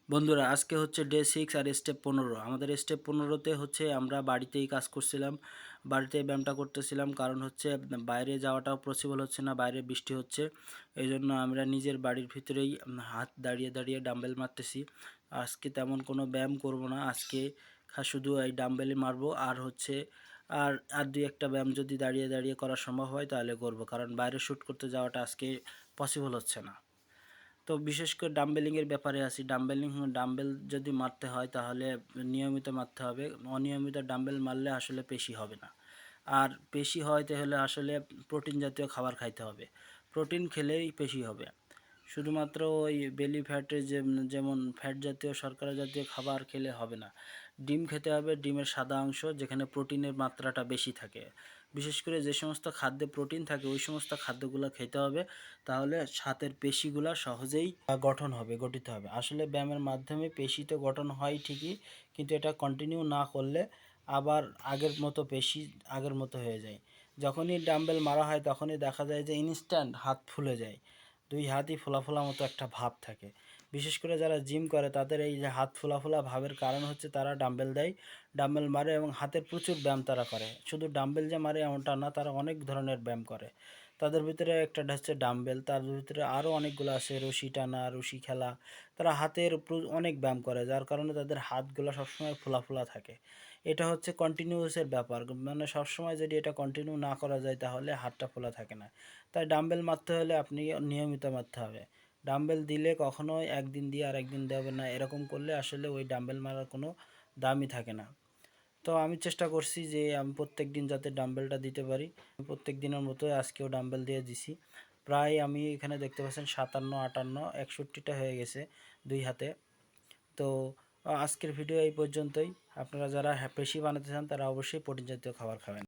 বন্ধুরা আজকে হচ্ছে ডে 6 আর স্টেপ 15। আমাদের স্টেপ 15তে হচ্ছে আমরা বাড়িতেই কাজ করছিলাম, বাড়িতেই ব্যায়ামটা করতেছিলাম। কারণ হচ্ছে বাইরে যাওয়াটাও পসিবল হচ্ছে না, বাইরে বৃষ্টি হচ্ছে। এই জন্য আমরা নিজের বাড়ির ভিতরেই হাত দাঁড়িয়ে দাঁড়িয়ে ডাম্বেল মারতেছি। আজকে তেমন কোনো ব্যায়াম করব না, আজকে শুধু এই ডাম্বেলই মারবো। আর হচ্ছে আর আর দুই একটা ব্যায়াম যদি দাঁড়িয়ে দাঁড়িয়ে করা সম্ভব হয় তাহলে করব, কারণ বাইরে শ্যুট করতে যাওয়াটা আজকে পসিবল হচ্ছে না। তো বিশেষ করে ডাম্বেলিংয়ের ব্যাপারে আসি। ডাম্বেল যদি মারতে হয় তাহলে নিয়মিত মারতে হবে। অনিয়মিত ডাম্বেল মারলে আসলে পেশি হবে না। আর পেশি হইতে হলে আসলে প্রোটিন জাতীয় খাবার খাইতে হবে। প্রোটিন খেলেই পেশি হবে। শুধুমাত্র ওই বেলি ফ্যাটে যেমন ফ্যাট জাতীয় শর্করা জাতীয় খাবার খেলে হবে না। ডিম খেতে হবে, ডিমের সাদা অংশ যেখানে প্রোটিনের মাত্রাটা বেশি থাকে। বিশেষ করে যে সমস্ত খাদ্যে প্রোটিন থাকে ওই সমস্ত খাদ্যগুলো খেতে হবে, তাহলে হাতের পেশিগুলো সহজেই গঠিত হবে। আসলে ব্যায়ামের মাধ্যমে পেশি তো গঠন হয় ঠিকই, কিন্তু এটা কন্টিনিউ না করলে আবার আগের মতো হয়ে যায়। যখনই ডাম্বেল মারা হয় তখনই দেখা যায় যে ইনস্ট্যান্ট হাত ফুলে যায়, দুই হাতই ফোলা ফোলা মতো একটা ভাব থাকে। বিশেষ করে যারা জিম করে তাদের এই যে হাত ফোলা ফোলা ভাবের কারণ হচ্ছে তারা ডাম্বেল দেয়, ডাম্বেল মারে এবং হাতের প্রচুর ব্যায়াম তারা করে। শুধু ডাম্বেল যে মারে এমনটা না, তারা অনেক ধরনের ব্যায়াম করে। তাদের ভিতরে একটা হচ্ছে ডাম্বেল, তার ভিতরে আরও অনেকগুলো আছে, রশি টানা, রশি খেলা। তারা হাতের অনেক ব্যায়াম করে, যার কারণে তাদের হাতগুলো সবসময় ফোলা ফোলা থাকে। এটা হচ্ছে কন্টিনিউয়াসের ব্যাপার, মানে সবসময় যদি এটা কন্টিনিউ না করা যায় তাহলে হাতটা ফোলা থাকে না। তাই ডাম্বেল মারতে হলে আপনি নিয়মিত মারতে হবে। ডাম্বেল দিলে কখনোই একদিন দিয়ে আর একদিন দেবে না, এরকম করলে আসলে ওই ডাম্বেল মারার কোনো দামই থাকে না। তো আমি চেষ্টা করছি যে আমি প্রত্যেক দিন যাতে ডাম্বেলটা দিতে পারি। প্রত্যেক দিনের মতোই আজকেও ডাম্বেল দিয়ে দিছি। প্রায় আমি এখানে দেখতে পাচ্ছেন 57, 58, 61টা হয়ে গেছে দুই হাতে। তো আজকের ভিডিও এই পর্যন্তই। আপনারা যারা পেশি বানাতে চান তারা অবশ্যই প্রোটিন জাতীয় খাবার খাবেন।